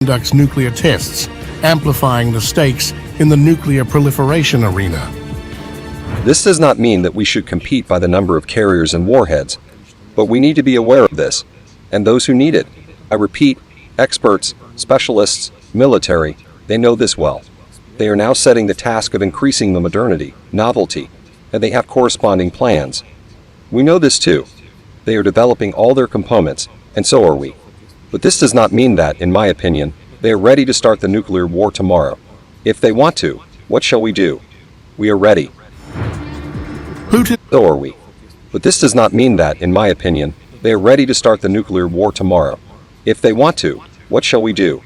conducts nuclear tests, amplifying the stakes in the nuclear proliferation arena. This does not mean that we should compete by the number of carriers and warheads, but we need to be aware of this, and those who need it. I repeat, experts, specialists, military, they know this well. They are now setting the task of increasing the modernity, novelty, and they have corresponding plans. We know this too. They are developing all their components, and so are we. But this does not mean that, in my opinion, they are ready to start the nuclear war tomorrow. If they want to, what shall we do? We are ready. Putin. So are we. But this does not mean that, in my opinion, they are ready to start the nuclear war tomorrow. If they want to, what shall we do?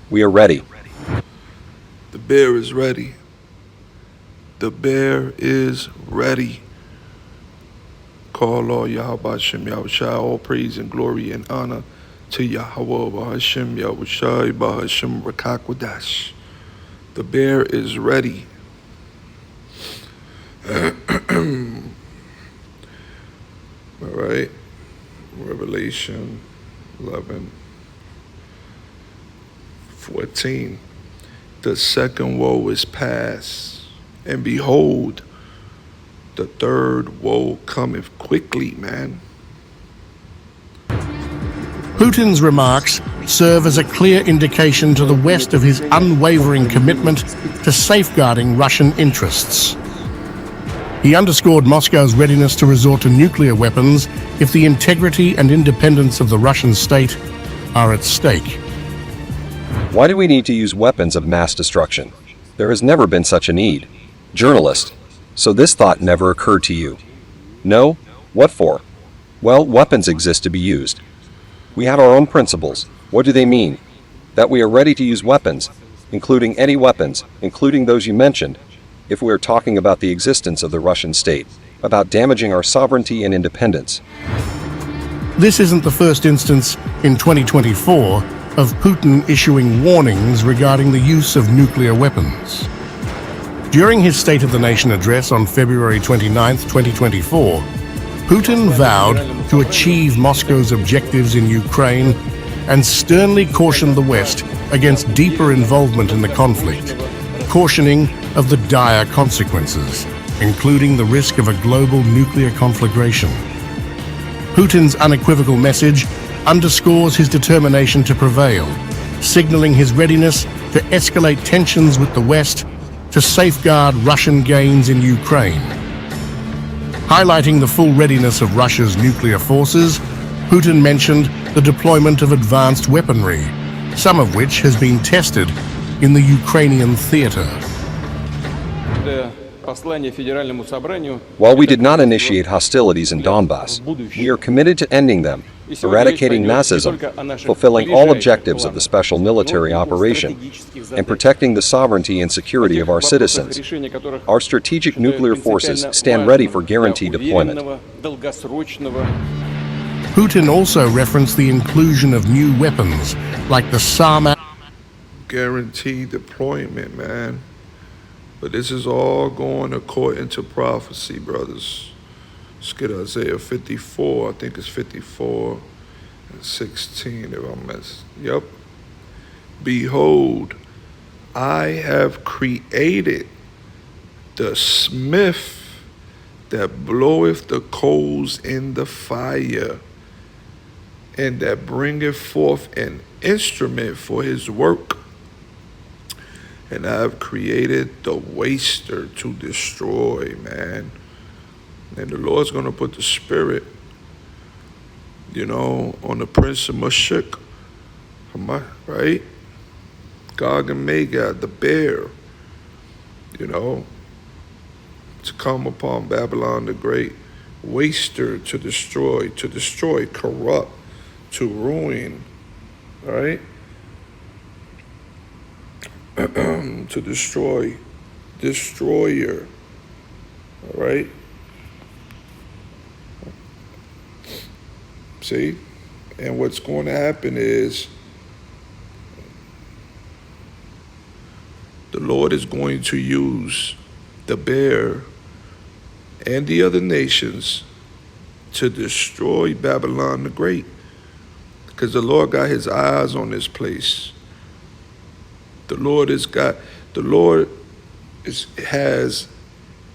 We are ready. The bear is ready. The bear is ready. Call all Yahweh Hashem Yahushai, all praise and glory and honor to Yahweh Hashem Yahushai Bahashem Rakakwadash. The bear is ready. All right. Revelation 11:14. The second woe is past, and behold, the third woe cometh quickly, man. Putin's remarks serve as a clear indication to the West of his unwavering commitment to safeguarding Russian interests. He underscored Moscow's readiness to resort to nuclear weapons if the integrity and independence of the Russian state are at stake. Why do we need to use weapons of mass destruction? There has never been such a need. Journalist. So this thought never occurred to you? No? What for? Well, weapons exist to be used. We have our own principles. What do they mean? That we are ready to use weapons, including any weapons, including those you mentioned, if we are talking about the existence of the Russian state, about damaging our sovereignty and independence. This isn't the first instance in 2024 of Putin issuing warnings regarding the use of nuclear weapons. During his State of the Nation address on February 29, 2024, Putin vowed to achieve Moscow's objectives in Ukraine and sternly cautioned the West against deeper involvement in the conflict, cautioning of the dire consequences, including the risk of a global nuclear conflagration. Putin's unequivocal message underscores his determination to prevail, signaling his readiness to escalate tensions with the West to safeguard Russian gains in Ukraine. Highlighting the full readiness of Russia's nuclear forces, Putin mentioned the deployment of advanced weaponry, some of which has been tested in the Ukrainian theater. While we did not initiate hostilities in Donbass, we are committed to ending them, eradicating Nazism, fulfilling all objectives of the special military operation, and protecting the sovereignty and security of our citizens. Our strategic nuclear forces stand ready for guaranteed deployment. Putin also referenced the inclusion of new weapons like the Sarmat. Guaranteed deployment, man. But this is all going according to prophecy, brothers. Let's get Isaiah 54. I think it's 54 and 16 if I'm missing. Yep. Behold, I have created the smith that bloweth the coals in the fire, and that bringeth forth an instrument for his work. And I have created the waster to destroy, man. And the Lord's going to put the spirit, on the prince of Mashuk, right? Gog and Magog, the bear, to come upon Babylon the Great. Waster to destroy, corrupt, to ruin, right? To destroy, destroyer, all right? See? And what's going to happen is the Lord is going to use the bear and the other nations to destroy Babylon the Great. Because the Lord got his eyes on this place. The Lord the Lord has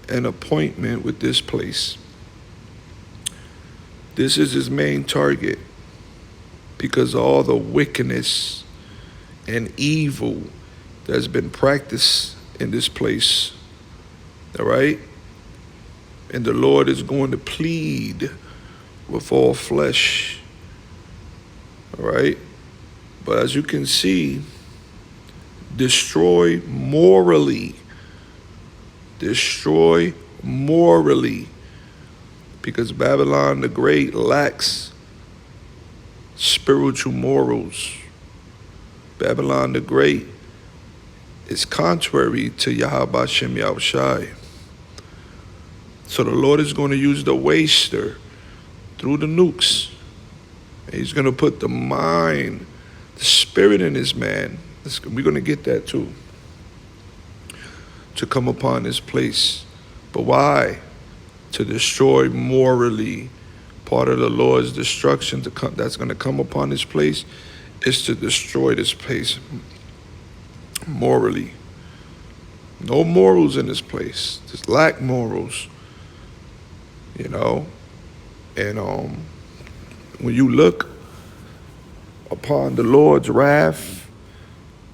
an appointment with this place. This is his main target because of all the wickedness and evil that's been practiced in this place. All right? And the Lord is going to plead with all flesh. All right? But as you can see, destroy morally. Destroy morally. Because Babylon the Great lacks spiritual morals. Babylon the Great is contrary to Yahweh Shem Yahushai. So the Lord is going to use the waster through the nukes. He's going to put the mind, the spirit in this man. We're going to get that too. To come upon this place. But why? To destroy morally. Part of the Lord's destruction that's going to come upon this place is to destroy this place morally. No morals in this place. Just lack morals. You know? And when you look upon the Lord's wrath,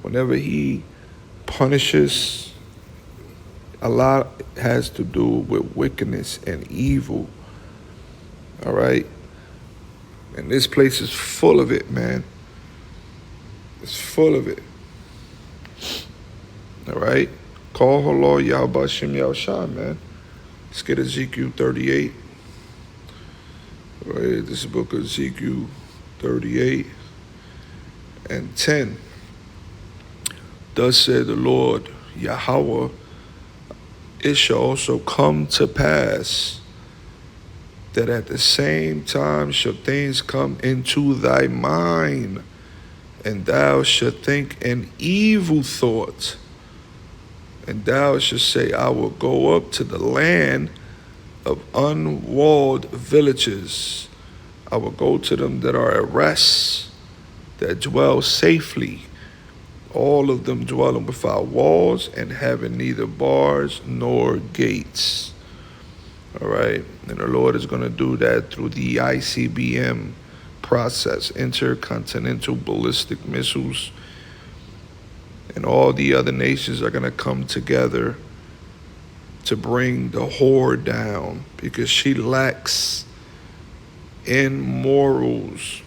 whenever he punishes, a lot has to do with wickedness and evil. All right? And this place is full of it, man. It's full of it. All right? Call her Lord Yahweh Shem Yahushua, man. Let's get Ezekiel 38. All right, this is the book of Ezekiel 38 and 10. Thus said the Lord Yahweh, it shall also come to pass that at the same time shall things come into thy mind, and thou shalt think an evil thought, and thou shalt say, I will go up to the land of unwalled villages. I will go to them that are at rest, that dwell safely, all of them dwelling without walls and having neither bars nor gates. All right, and the Lord is going to do that through the ICBM process, intercontinental ballistic missiles, and all the other nations are going to come together to bring the whore down because she lacks in morals.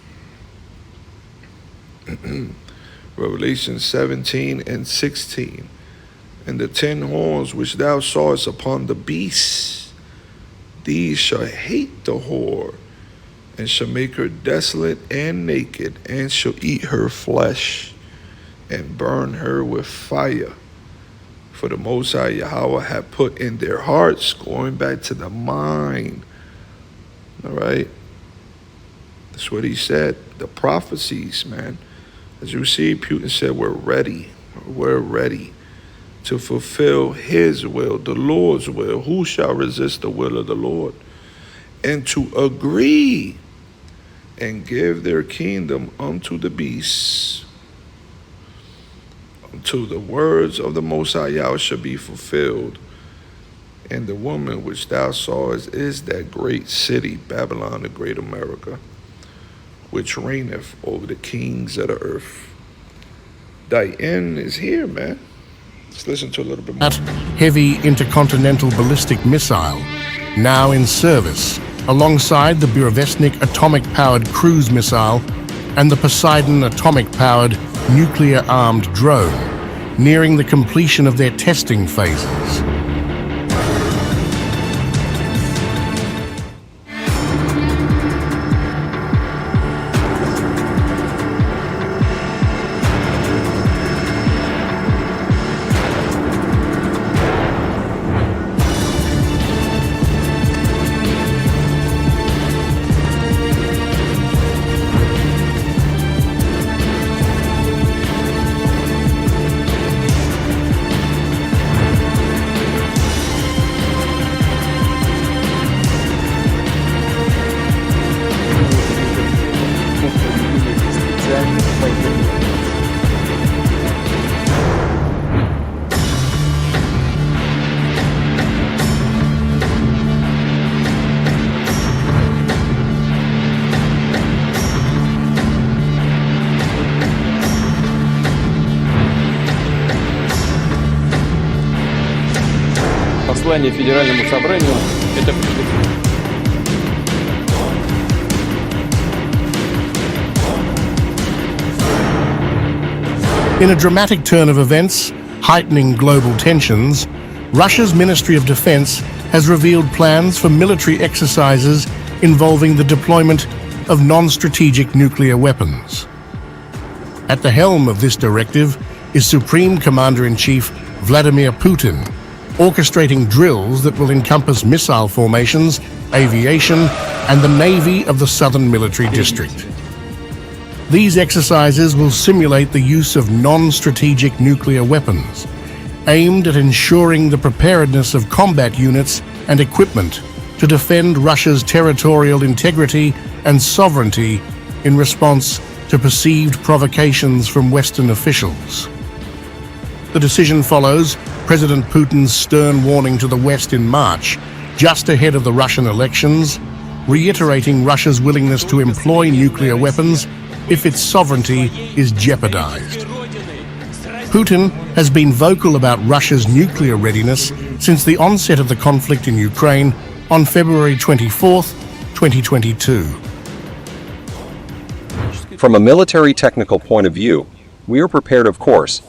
Revelation 17 and 16. And the 10 horns which thou sawest upon the beast, these shall hate the whore, and shall make her desolate and naked, and shall eat her flesh, and burn her with fire. For the Most High Yahweh had put in their hearts, going back to the mind. All right? That's what he said. The prophecies, man. As you see, Putin said, we're ready. We're ready to fulfill his will, the Lord's will. Who shall resist the will of the Lord? And to agree and give their kingdom unto the beasts, until the words of the Most High Yahweh shall be fulfilled. And the woman which thou sawest is that great city, Babylon, the great America, which reigneth over the kings of the earth. Thy end is here, man. Let's listen to a little bit more. That heavy intercontinental ballistic missile, now in service, alongside the Burevestnik atomic-powered cruise missile and the Poseidon atomic-powered nuclear-armed drone, nearing the completion of their testing phases. воззвание Федеральному собранию – это In a dramatic turn of events, heightening global tensions, Russia's Ministry of Defense has revealed plans for military exercises involving the deployment of non-strategic nuclear weapons. At the helm of this directive is Supreme Commander-in-Chief Vladimir Putin, orchestrating drills that will encompass missile formations, aviation, and the Navy of the Southern Military District. These exercises will simulate the use of non-strategic nuclear weapons, aimed at ensuring the preparedness of combat units and equipment to defend Russia's territorial integrity and sovereignty in response to perceived provocations from Western officials. The decision follows President Putin's stern warning to the West in March, just ahead of the Russian elections, reiterating Russia's willingness to employ nuclear weapons if its sovereignty is jeopardized. Putin has been vocal about Russia's nuclear readiness since the onset of the conflict in Ukraine on February 24, 2022. From a military technical point of view, we are prepared, of course.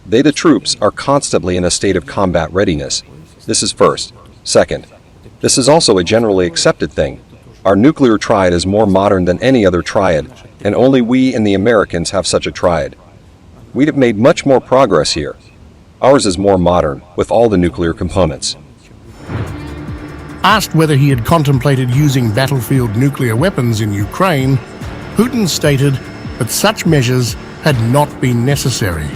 They, the troops, are constantly in a state of combat readiness. This is first. Second, this is also a generally accepted thing. Our nuclear triad is more modern than any other triad, and only we and the Americans have such a triad. We'd have made much more progress here. Ours is more modern, with all the nuclear components. Asked whether he had contemplated using battlefield nuclear weapons in Ukraine, Putin stated that such measures had not been necessary.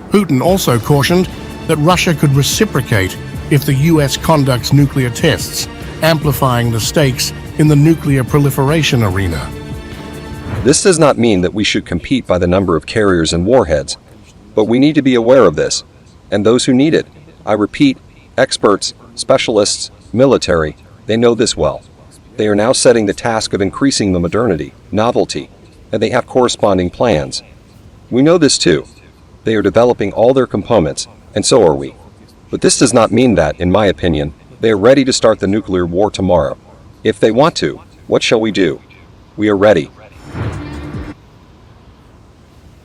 Putin also cautioned that Russia could reciprocate if the US conducts nuclear tests, amplifying the stakes in the nuclear proliferation arena. This does not mean that we should compete by the number of carriers and warheads, but we need to be aware of this, and those who need it. I repeat, experts, specialists, military, they know this well. They are now setting the task of increasing the modernity, novelty, and they have corresponding plans. We know this too. They are developing all their components, and so are we. But this does not mean that, in my opinion, they are ready to start the nuclear war tomorrow. If they want to, what shall we do? We are ready.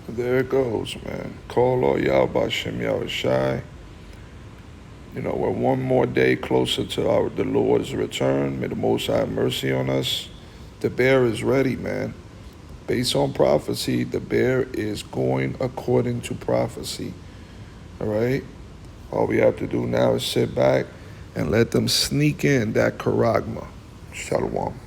There it goes, man. Call all y'all Bashem Yahushai. You know, we're one more day closer to the Lord's return. May the Most High have mercy on us. The bear is ready, man. Based on prophecy, the bear is going according to prophecy. All right? All we have to do now is sit back and let them sneak in that charagma. Shalom.